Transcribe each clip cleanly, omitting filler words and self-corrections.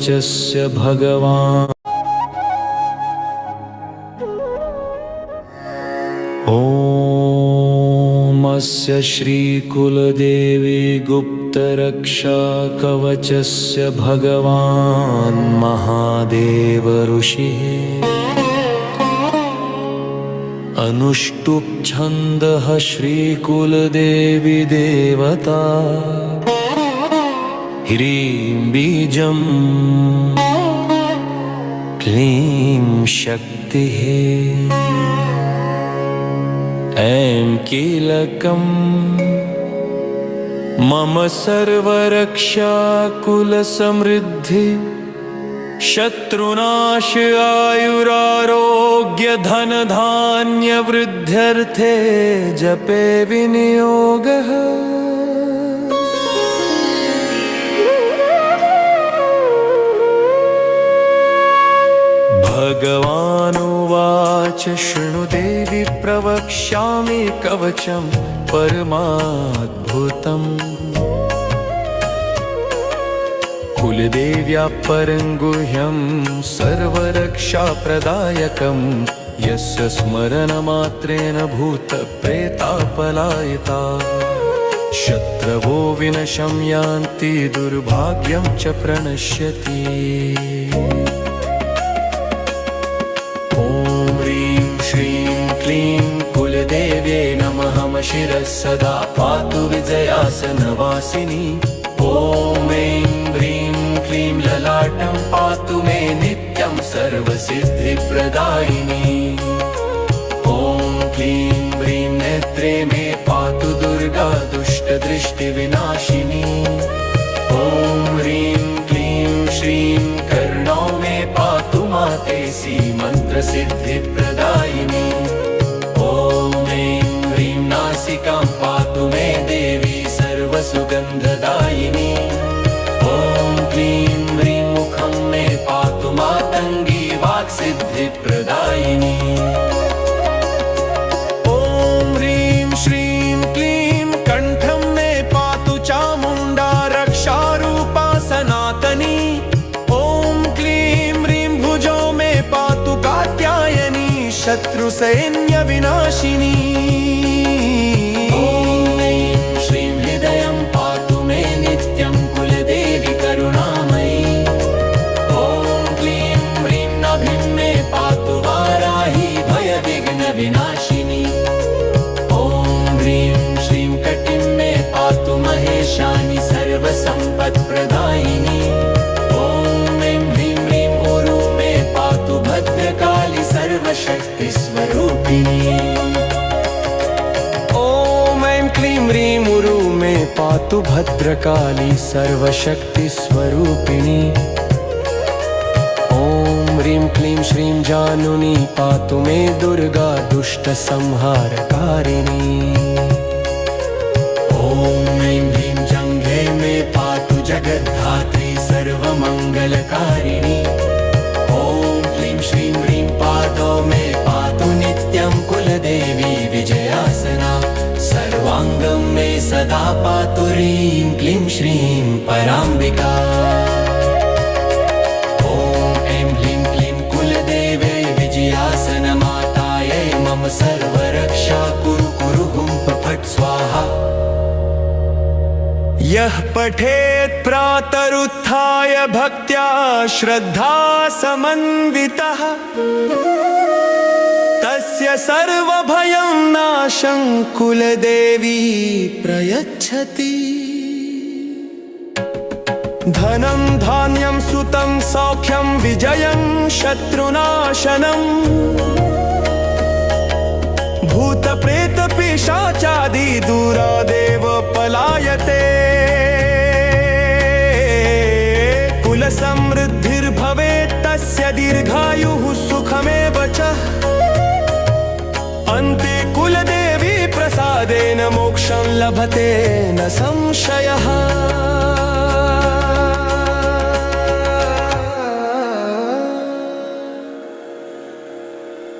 कवचस्य भगवान्। ॐ अस्य श्रीकुलदेवी गुप्तरक्षा कवचस्य भगवान् महादेव ऋषिः। अनुष्टुप् छन्दः श्रीकुलदेवी देवता। ह्रीं बीजं क्लीं शक्तिः। ऐं कीलकं मम सर्वरक्षा कुलसमृद्धि शत्रुनाश आयुरारोग्य धनधान्यवृद्ध्यर्थे जपे विनियोगः। भगवानुवाच शृणु देवी प्रवक्ष्यामि कवचं परमाद्भुतम्। कुलदेव्या परं गुह्यं सर्वरक्षाप्रदायकं। यस्य स्मरणमात्रेण भूतप्रेता पलायिताः। शत्रवो विनाशं यान्ति दुर्भाग्यं च प्रणश्यति। कुलदेव्यै नमः। शिरः सदा पातु विजयासनवासिनी। ॐ ऐं ह्रीं क्लीं ललाटं पातु मे नित्यं सर्वसिद्धिप्रदायिनी। ॐ क्लीं ह्रीं नेत्रे मे पातु दुर्गा दुष्टदृष्टिविनाशिनी। ॐ ह्रीं क्लीं श्रीं कर्णौ मे पातु मातेसी मन्त्रसिद्धिप्रदायिनी। नासिकां पातु मे देवी सर्वसुगन्धदायिनी। ॐ क्लीं ह्रीं मुखं मे पातु मातङ्गी वाक्सिद्धिप्रदायिनी। ॐ ह्रीं श्रीं क्लीं कण्ठं मे पातु चामुण्डा रक्षारूपा सनातनी। ॐ क्लीं ह्रीं भुजौ मे पातु कात्यायनी शत्रुसैन्यविनाशिनी। विनाशिनी। ॐ ह्रीं श्रीं कटिं मे पातु महेशानि सर्वसम्पत्प्रदायिनी। ॐ ऐं ह्रीं ह्रीं ऊरू मे पातु भद्रकाली सर्वशक्तिस्वरूपिणी। ॐ ऐं क्लीं ह्रीं ऊरू मे पातु भद्रकाली सर्वशक्तिस्वरूपिणी। ह्रीं क्लीं श्रीं जानुनी पातु मे दुर्गा दुष्टसंहारकारिणी। ॐ ऐं ह्रीं जङ्घे मे पातु जगद्धात्री सर्वमङ्गलकारिणी। ॐ क्लीं श्रीं ह्रीं पादौ मे पातु नित्यं कुलदेवी विजयासना। सर्वाङ्गं मे सदा पातु ह्रीं क्लीं श्रीं पराम्बिका। विजयासनमातायै मम सर्वरक्षा कुरु कुरु हुं फट् स्वाहा। यः पठेत् प्रातरुत्थाय भक्त्या श्रद्धा समन्वितः तस्य सर्वभयं नाशं कुलदेवी प्रयच्छति। धनं धान्यं सुतं सौख्यं विजयं शत्रुनाशनम्। भूतप्रेतपिशाचादि दूरादेव पलायते। कुलसमृद्धिर्भवेत् तस्य दीर्घायुः सुखमेव च। अन्ते कुलदेवी प्रसादेन मोक्षं लभते न संशयः।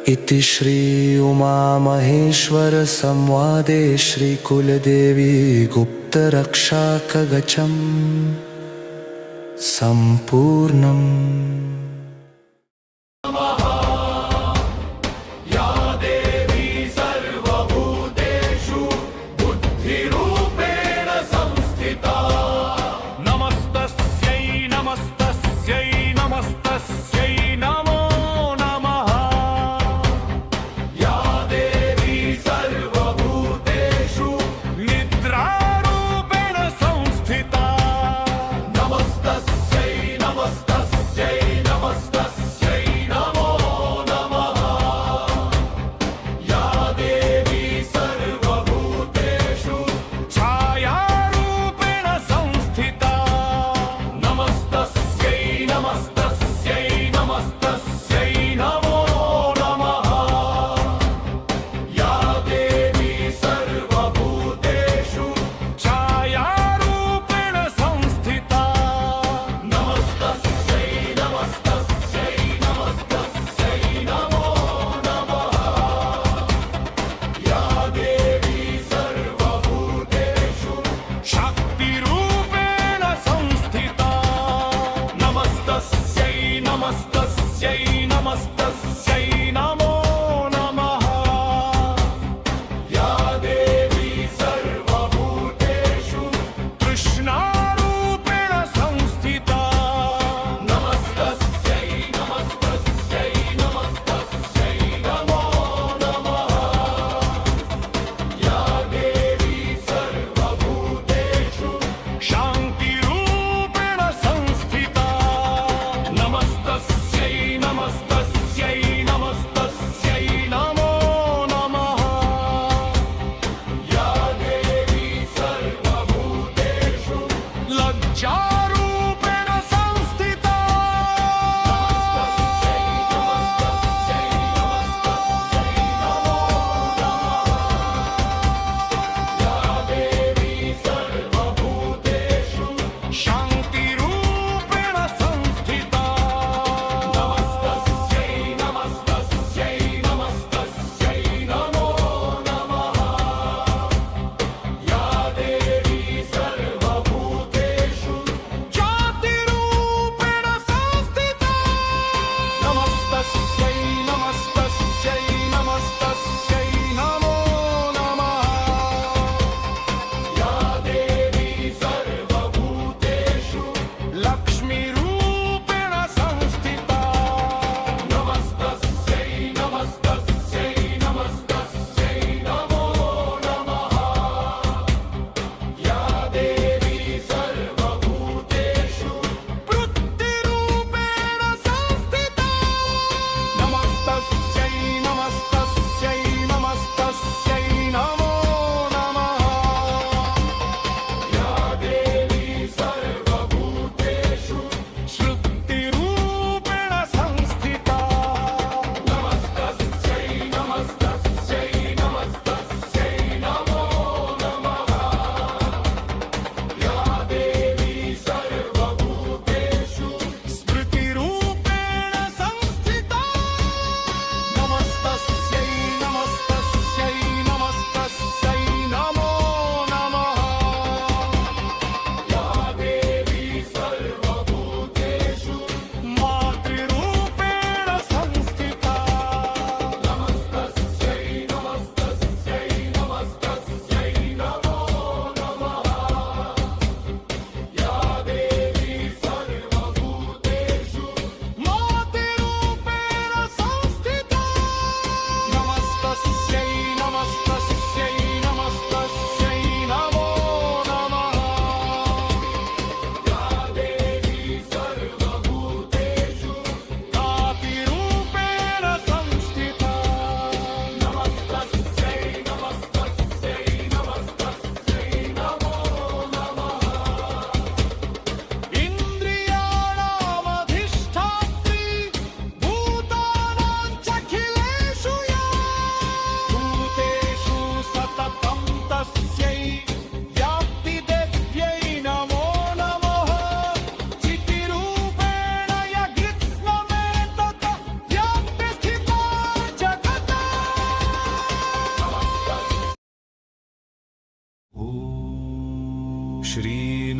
इति श्री उमामहेश्वर संवादे श्रीकुलदेवी गुप्तरक्षा कवचम् सम्पूर्णम्। या देवी सर्वभूतेषु बुद्धिरूपेण संस्थिता। नमस्तस्यै नमस्तस्यै नमस्तस्यै नमो नमः। या देवी सर्वभूतेषु निद्रारूपेण संस्थिता। नमस्तस्यै नमस्तस्यै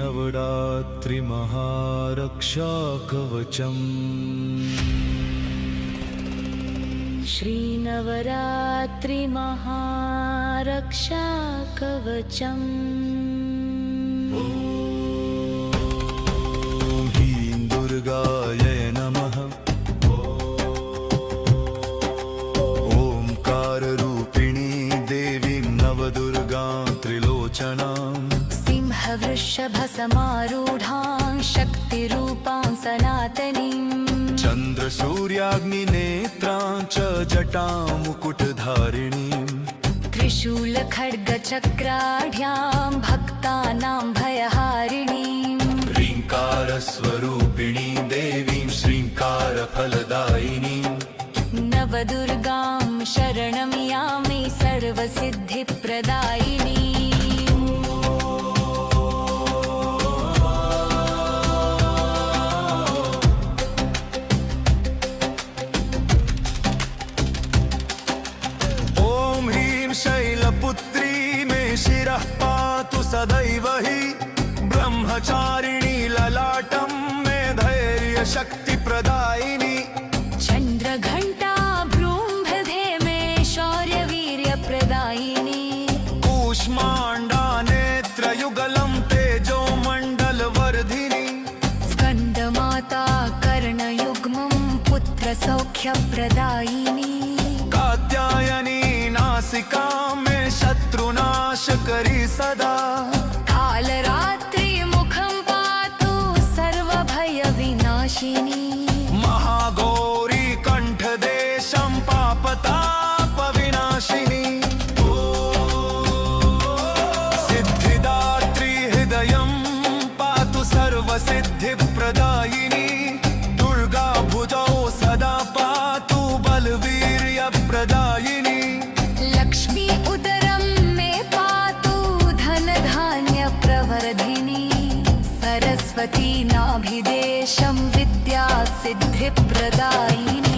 श्रीनवरात्रि महारक्षा कवचम् श्रीनवरात्रि महारक्षा कवचम् ॐ ह्रीं दुर्गायै नमः ओंकाररूपिणी देवीं नवदुर्गां त्रिलोचनां सिंहवृषभसमारूढां शक्तिरूपां सनातनीं चन्द्रसूर्याग्निनेत्रां च जटां मुकुटधारिणीं त्रिशूलखड्गचक्राढ्यां भक्तानां भयहारिणीं ह्रीङ्कारस्वरूपिणी देवीं श्रीङ्कारफलदायिनीं नवदुर्गां शरणं यामि सर्वसिद्धिप्रदायिनी शैलपुत्री मे शिरः पातु सदैव हि ब्रह्मचारिणी ललाटं मे धैर्यशक्तिप्रदायिनी चन्द्रघण्टा भ्रूम्भधे मे शौर्यवीर्यप्रदायिनी कूष्माण्डा नेत्रयुगलं तेजोमण्डलवर्धिनी स्कन्दमाता कर्णयुग्मं पुत्रसौख्यप्रदायिनी कात्यायनी नासिका मे शत्रुनाशकरी सदा कालरात्रि मुखं पातु सर्वभयविनाशिनी महागौरी कण्ठदेशं पापतापविनाशिनी सिद्धिदात्री हृदयं पातु सर्वसिद्धिप्रदायिनी दुर्गा भुजौ सदा पातु बलवीर्यप्रदायिनी लक्ष्मी उदरं मे पातु धनधान्यप्रवर्धिनी सरस्वती नाभिदेशं विद्यासिद्धिप्रदायिनी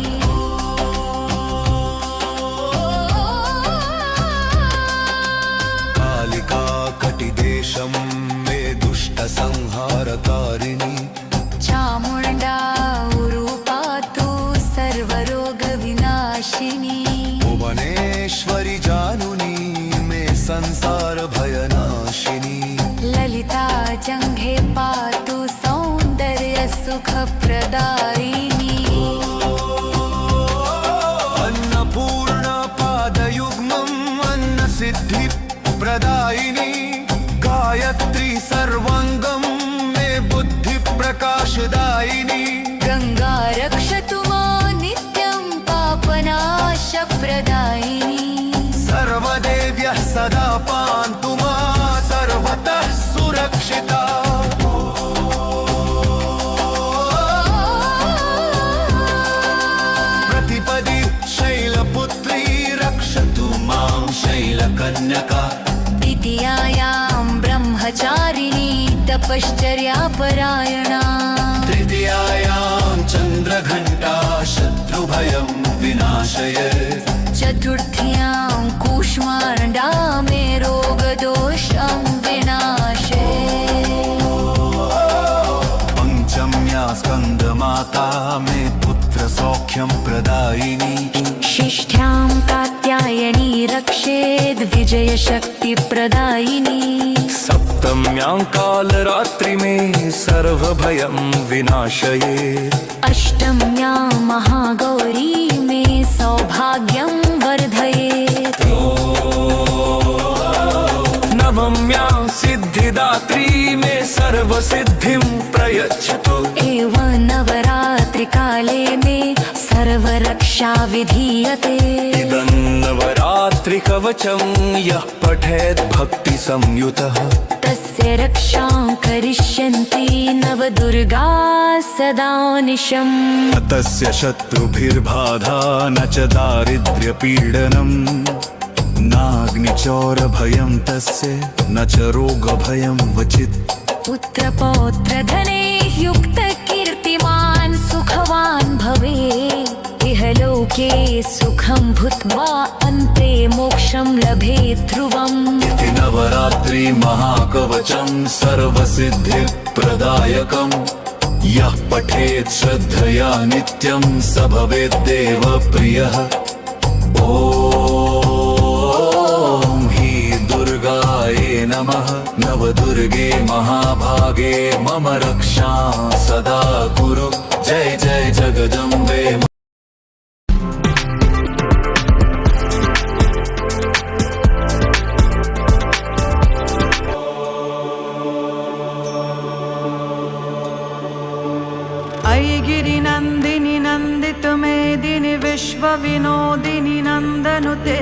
कालिका कटिदेशं मे दुष्टसंहारकारिणी चामुण्डा उरु पातु सर्वरोगविनाशिनी भुवनेश्वरि जानुनी मे संसार भयनाशिनी ललिता जङ्घे पातु सौन्दर्यसुखप्रदायिनी अन्नपूर्ण पादयुग्मम् अन्नसिद्धिप्रदायिनी गायत्री सर्वाङ्गं मे बुद्धिप्रकाशदायिनी गङ्गा रक्षतु मां नित्यं पापनाशप्रदायिनी सर्वदेव्यः सदा पान्तु मा सर्वतः सुरक्षिता प्रतिपदि शैलपुत्री रक्षतु मां शैलकन्यका द्वितीयायां ब्रह्मचारिणी तपश्चर्यापरायणा तृतीयायां चन्द्रघण्टा शत्रुभयं विनाशयेत् चतुर्थ्यां कूष्माण्डा मे रोगदोषं विनाशे पञ्चम्या स्कन्दमाता मे पुत्रसौख्यं प्रदायिनी षष्ठ्यां कात्यायनी रक्षेद् विजयशक्तिप्रदायिनी सप्तम्यां कालरात्रि मे सर्वभयं विनाशयेत् अष्टम्यां महागौरी मे सौभाग्यं वर्धयेत् नवम्यां सिद्धिदात्री मे सर्वसिद्धिं प्रयच्छतु एवं नवरात्रिकाले मे सर्वरक्षा विधीयते इदं नवरात्रिकवचं यः पठेत् भक्तिसंयुतः तस्य रक्षां करिष्यन्ति नवदुर्गा सदा निशम् तस्य शत्रुभिर्बाधा न च दारिद्र्यपीडनम् नाग्निचौरभयं तस्य न च रोगभयं वचित् पुत्रपौत्रधने युक्तकीर्तिमान् सुखवान् भवेत् इहलोके सुखं भुक्त्वा अन्ते मोक्षं लभेत् ध्रुवम् इति नवरात्रि महाकवचं सर्वसिद्धिप्रदायकम् यः पठेत् श्रद्धया नित्यं स भवेद्देव प्रियः। ॐ हि दुर्गायै नमः। नवदुर्गे महाभागे मम रक्षां सदा कुरु। जय जय जगदम्बे। अयि गिरिनन्दिनि नन्दित मेदिनि विश्वविनोदिनि नन्दनुते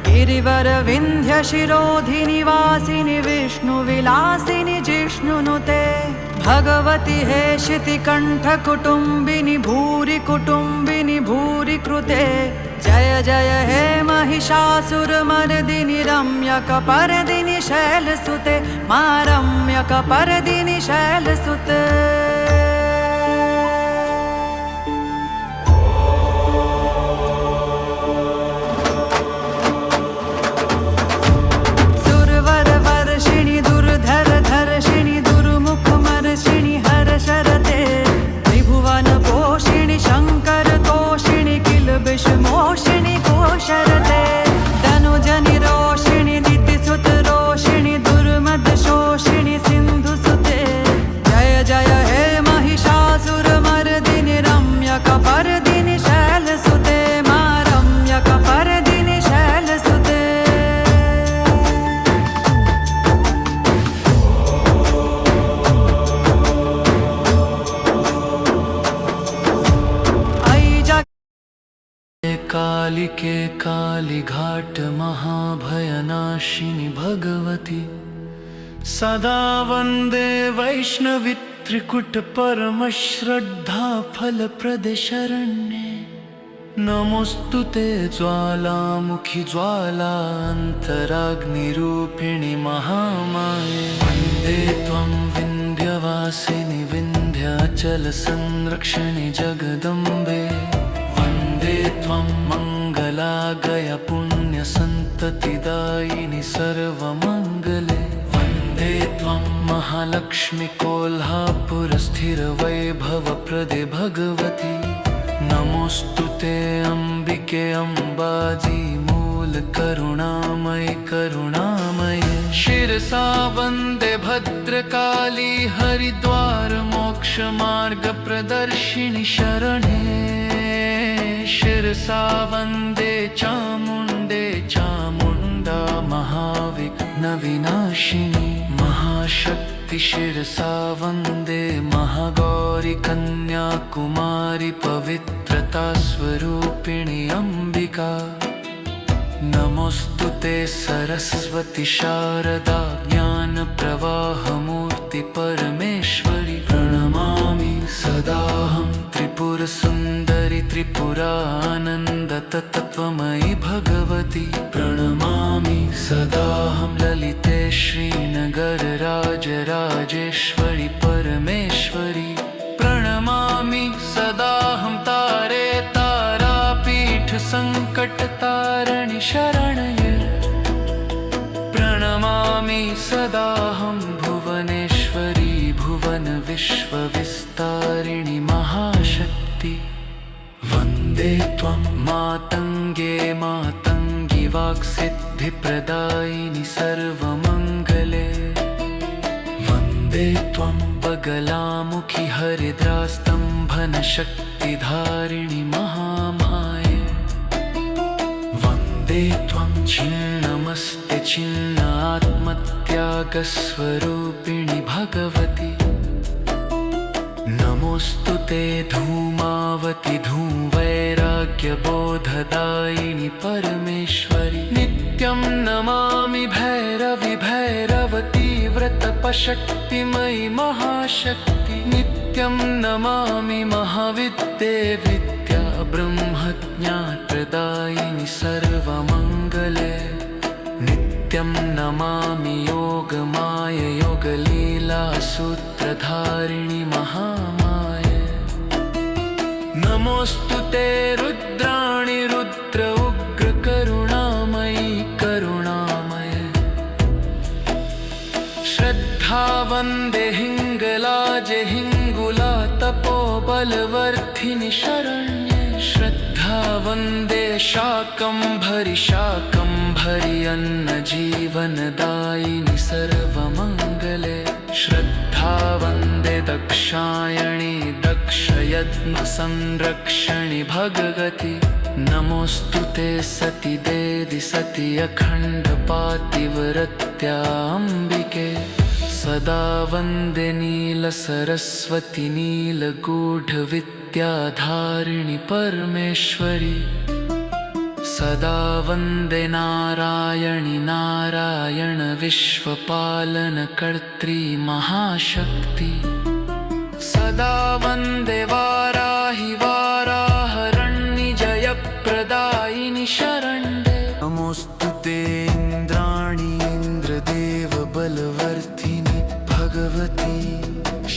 गिरिवर विन्ध्य शिरोधिनि वासिनि विष्णुविलासिनि जिष्णुनुते भगवति हेशिति कण्ठ कुटुम्बिनि भूरि कुटुम्बिनि भूरि कृते जय जय हे महिषासुरमर्दिनि रम्यकपर्दिनि शैलसुते मा रम्यकपर्दिनि शैलसुते। मोषिणि कोशरते धनुजनि रोषिणि दितिसुत रोषिणि दुर्मद शोषिणि सिन्धुसुते जय जय हे महिषासुरमर्दिनि रम्यकपर्दिनि शैलसुते मा रम्यकपर्दिनि शैलसुते। कालिके कालीघाट महाभयनाशिनि भगवती सदा वन्दे वैष्णवी त्रिकुट परमश्रद्धा फलप्रदे शरण्ये। नमोस्तुते ज्वालामुखि ज्वालान्तराग्निरूपिणि महामाये। वन्दे त्वं विन्ध्यवासिनि विन्ध्याचलसंरक्षणि जगदम्बे। वन्दे त्वं मङ्गलागय पुण्यसन्ततिदायिनि सर्वमङ्गले। वन्दे त्वं महालक्ष्मी कोल्हापुरस्थिरवैभवप्रदे भगवती। नमोऽस्तुते अम्बिके अम्बाजी मूलकरुणामयि करुणामये। शिरसा वन्दे भद्रकाली हरिद्वार मोक्षमार्गप्रदर्शिनि शरणे। शिरसा वन्दे चामुण्डे चामुण्डा महाविघ्नविनाशिनी महाशक्ति। शिरसा वन्दे महागौरी कन्याकुमारी पवित्रता स्वरूपिणी अम्बिका। नमोस्तुते सरस्वती शारदा ज्ञानप्रवाहमूर्ति परमेश्वरी। प्रणमामि सदाहं त्रिपुरसुन्दरि त्रिपुरानन्दतत्त्वमयि भगवती। प्रणमामि सदाहं ललिते श्रीनगरराजराजेश्वरि परमेश्वरि। प्रणमामि सदाहं तारे तारापीठ संकटतारिणि शरणये। प्रणमामि सदाहं भुवनेश्वरी भुवन विश्वविस्तारिणि महाशक्ति। वन्दे त्वं मातङ्गे मातङ्गी वाक्सिद्धिप्रदायिनि सर्वमङ्गले। वन्दे त्वं बगलामुखि हरिद्रास्तम्भनशक्तिधारिणि महामाये। वन्दे त्वं छिन्नमस्ते छिन्न आत्मत्यागस्वरूपिणि भगवति। नमोस्तुते धूमावति धूमवैराग्यबोधदायिनि परमेश्वरि। नित्यं नमामि भैरवि भैरवती व्रतपशक्तिमयि महाशक्ति। नित्यं नमामि महाविद्ये विद्या ब्रह्मज्ञानप्रदायिनि सर्वमङ्गले। नित्यं नमामि योगमाय योगलीला सूत्रधारिणि महामाये। नमोस्तुते रुद्राणि रुद्र उग्र करुणामयि करुणामये। वन्दे हिङ्गलाजे हिङ्गुला तपोबलवर्धिनि शरण्ये श्रद्धा वन्दे शाकम्भरि अन्नजीवनदायिनि सर्वमङ्गले श्रद्धा वन्दे दक्षायणि दक्षयज्ञसंरक्षणि भगवति नमोऽस्तु ते सति देदि सति अखण्डपातिव्रत्याम्बिके सदा वन्दे नीलसरस्वति नीलगूढविद्याधारिणि परमेश्वरि सदा वन्दे नारायणि नारायण विश्वपालनकर्त्री महाशक्ति सदा वन्दे वाराहि वाराहरण्यि जयप्रदायिनि शरण्ये नमोऽस्तु ते इन्द्राणि इन्द्रदेवबलवर्धिनि भगवति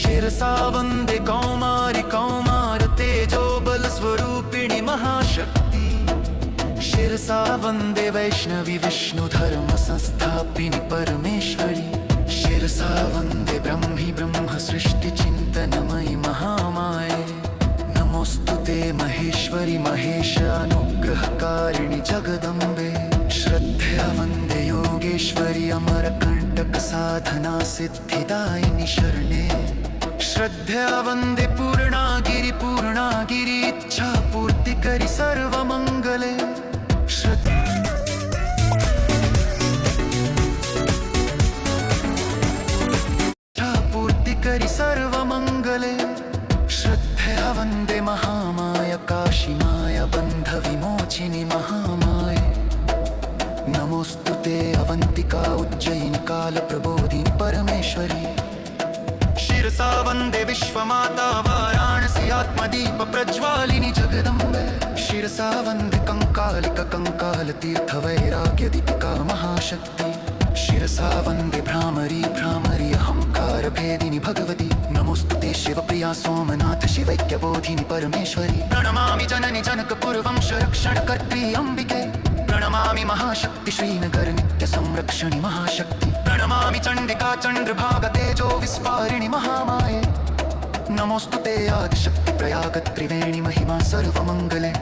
शिरसा वन्दे कौमारि कौमार तेजोबलस्वरूपिणि महाशक्ति शिरसा वन्दे वैष्णवि विष्णुधर्मसंस्थापिनि परमेश्वरि शिरसा वन्दे ब्रह्मि ब्रह्म सृष्टिचिन्तनमयि महामाये नमोऽस्तु ते महेश्वरि महेश अनुग्रहकारिणि जगदम्बे श्रद्धया वन्दे योगेश्वरि अमरकण्टक साधना सिद्धिदायिनि शरणे श्रद्धया वन्दे पूर्णागिरि इच्छा पूर्तिकरि सर्वमङ्गले पूर्तिकरि सर्वमङ्गले श्रद्धया वन्दे महामाय काशीमाय बन्धविमोचिनि महामाय नमोऽस्तु ते अवन्तिका उज्जयिनि कालप्रबोधिनि परमेश्वरि शिरसा वन्दे विश्वमाता वाराणसी आत्मदीप प्रज्वालिनि जगदम्बे शिरसा वन्दे कङ्कालिक कङ्कालतीर्थवैराग्यदीपिका महाशक्ति शिरसा वन्दे भ्रामरी अहङ्कार भेदिनि भगवति नमोऽस्तु ते शिवप्रिया सोमनाथ शिवैक्यबोधिनि परमेश्वरि प्रणमामि जननि जनकपुरवंश रक्षणकर्त्री अम्बिके प्रणमामि महाशक्ति श्रीनगर नित्य संरक्षणि महाशक्ति प्रणमामि चण्डिका चन्द्रभाग तेजो विस्फारिणि महामाये नमोऽस्तु ते आदिशक्ति प्रयाग त्रिवेणि महिमा सर्वमङ्गले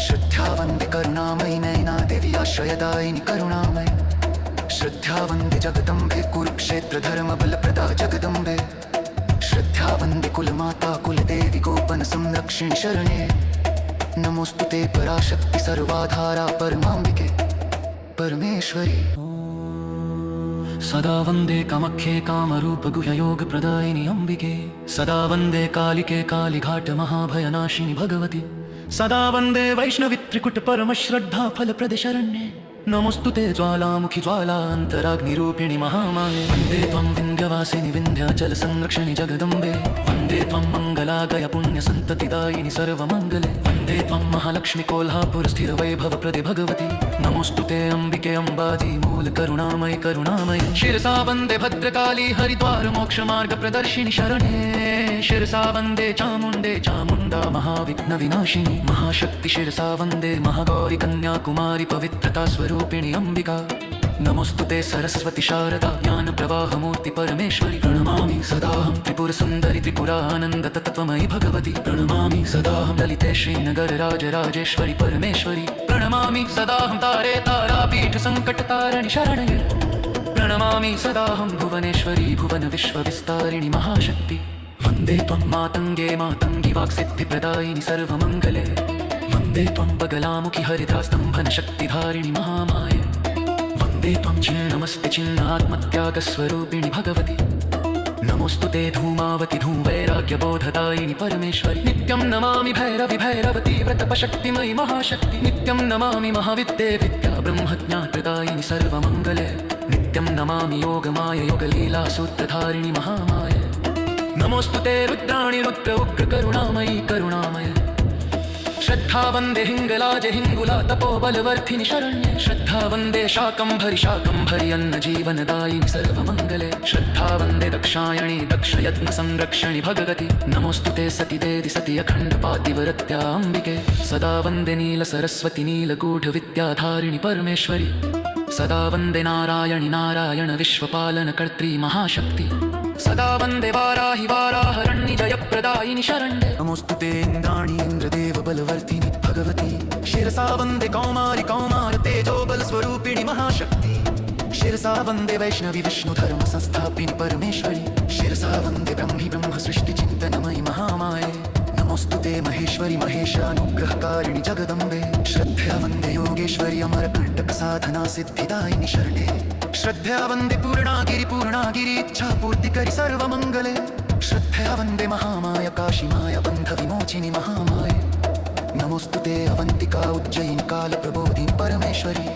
श्रद्धा वन्दे करुणामयि नयना देवी आश्रयदायिनि करुणामय श्रद्धा वन्दे जगदम्बे कुरुक्षेत्र धर्म बलप्रदा जगदम्बे श्रद्धा वन्दे कुलमाता कुलदेवी गोपन संरक्षिणि शरणे नमोऽस्तु ते पराशक्ति सर्वाधारा परमाम्बिके परमेश्वरि सदा वन्दे कामख्ये कामरूपगुह्ययोगप्रदायिनि अम्बिके सदा वन्दे कालिके कालिघाट महाभयनाशिनि भगवति सदा वन्दे वैष्णवि त्रिकुट परमश्रद्धा फलप्रदे शरण्ये नमोऽस्तु ते ज्वालामुखि ज्वालान्तराग्निरूपिणि महामाये वन्दे त्वं विन्ध्यवासिनि विन्ध्याचल संरक्षणि जगदम्बे वन्दे त्वं मङ्गलागय पुण्यसन्ततिदायिनि सर्वमङ्गले वन्दे त्वं महालक्ष्मि कोल्हापुर स्थिरवैभवप्रदे भगवति नमोऽस्तु ते अम्बिके अम्बाजी मूलकरुणामयि करुणामयि शिरसा वन्दे भद्रकाली हरिद्वार मोक्षमार्गप्रदर्शिनि शरणे शिरसा वन्दे चामुण्डे चामुण्डा महाविघ्नविनाशिनि महाशक्ति शिरसा वन्दे महागौरि कन्याकुमारि पवित्रता स्वरूपिणि अम्बिका नमोऽस्तु ते सरस्वति शारदा ज्ञानप्रवाहमूर्ति परमेश्वरि प्रणमामि सदाहं त्रिपुरसुन्दरि त्रिपुरानन्दतत्त्वमयि भगवति प्रणमामि सदाहं ललिते श्रीनगर राजराजेश्वरि परमेश्वरि प्रणमामि सदाहं तारे तारापीठ सङ्कटतारिणि शरण्ये प्रणमामि सदाहं भुवनेश्वरि भुवन विश्वविस्तारिणि महाशक्ति वन्दे त्वं मातङ्गे मातङ्गि वाक्सिद्धिप्रदायिनि सर्वमङ्गले वन्दे त्वं बगलामुखि हरितास्तम्भनशक्तिधारिणि महामाये वन्दे त्वं छिन्नमस्ति छिन्नात्मत्यागस्वरूपिणि भगवति नमोऽस्तु ते धूमावति धूमवैराग्यबोधदायिनि परमेश्वरि नित्यं नमामि भैरवि भैरवती व्रतपशक्तिमयि महाशक्ति नित्यं नमामि महाविद्ये विद्या ब्रह्मज्ञानप्रदायिनि सर्वमङ्गले नित्यं नमामि योगमाय योगलीलासूत्रधारिणि महामाय नमोऽस्तु ते रुद्राणि रुद्र उग्र करुणामयि करुणामय श्रद्धा वन्दे हिङ्गलाजे हिङ्गुला तपोबलवर्धिनि शरण्ये श्रद्धा वन्दे शाकम्भरि अन्नजीवनदायिनि सर्वमङ्गले श्रद्धा वन्दे दक्षायणि दक्षयज्ञसंरक्षणि भगवति नमोऽस्तु ते सति देदि सति अखण्डपातिव्रत्या अम्बिके सदा वन्दे नीलसरस्वति नीलगूढविद्याधारिणि परमेश्वरि सदा वन्दे नारायणि नारायण विश्वपालनकर्त्री महाशक्ति सदा वन्दे वाराहि वाराहरण्य जयप्रदायिनि शरण्ये नमोस्तुते इन्द्राणि इन्द्रदेव बलवर्धिनि भगवति शिरसा वन्दे कौमारि कौमार तेजो बलस्वरूपिणि महाशक्ति शिरसा वन्दे वैष्णवी विष्णुधर्म संस्थापिनि परमेश्वरि शिरसा वन्दे ब्रह्मि ब्रह्म सृष्टिचिन्तनमयि महामाये नमोस्तुते महेश्वरि महेशानुग्रहकारिणि जगदम्बे श्रद्धया वन्दे योगेश्वरि अमरकण्टक साधना सिद्धिदायिनि शरणे श्रद्धया वन्दे पूर्णागिरि इच्छापूर्तिकरि सर्वमङ्गले श्रद्धया वन्दे महामाय काशीमाय बन्धविमोचिनि महामाये नमोस्तुते अवन्तिका उज्जयिनि कालप्रबोधिनि परमेश्वरि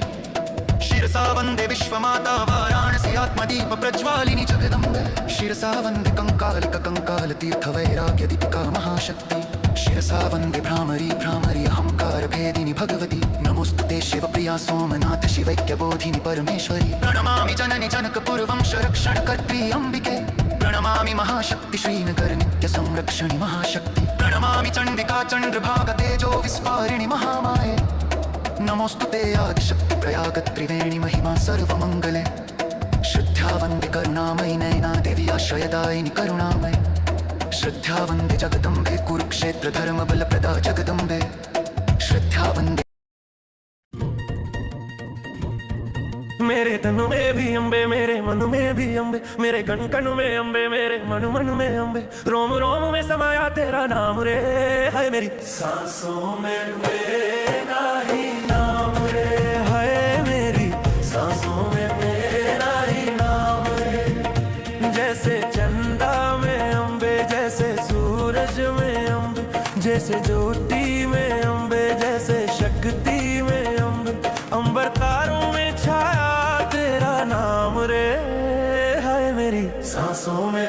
शिरसा वन्दे विश्वमाता वाराणसी आत्मदीप प्रज्वालिनि जगदम्बे शिरसा वन्दे कंकालिक वैराग्यदीपिका महाशक्ति शिरसा वन्दे भ्रामरी अहंकार भेदिनि भगवति नमोस्तुते शिवप्रिया सोमनाथ शिवैक्यबोधिनि परमेश्वरि प्रणमामि जननि जनकपुरवंश रक्षणकर्त्री अम्बिके प्रणमामि महाशक्ति श्रीनगर नित्य संरक्षणि महाशक्ति प्रणमामि चण्डिका चन्द्रभाग तेजो विस्फारिणि महामाये नमोस्तुते आदिशक्ति प्रयाग त्रिवेणी महिमा सर्वमङ्गले श्रद्धा वन्दे करुणामयि नयना देवी आश्रयदायिनि करुणामय श्रद्धा वन्दे जगदम्बे कुरुक्षेत्र धर्म बलप्रदा जगदम्बे श्रद्धा वन्दे मेरे तनु में भी अम्बे मेरे मनु में भी अम्बे मेरे कण कण में अम्बे मेरे मनु मनु में अम्बे रोम रोम में समाया तेरा नाम रे है मेरी सांसों में मेरा ही नाम रे है मेरी सांसों में मेरा ही नाम रे जैसे चंदा में अम्बे जैसे सूरज में अम्बे जैसे ज्योति में अम्बे जैसे शक्ति में अम्बे अंबर तारों में छाया तेरा नाम रे है मेरी सांसों में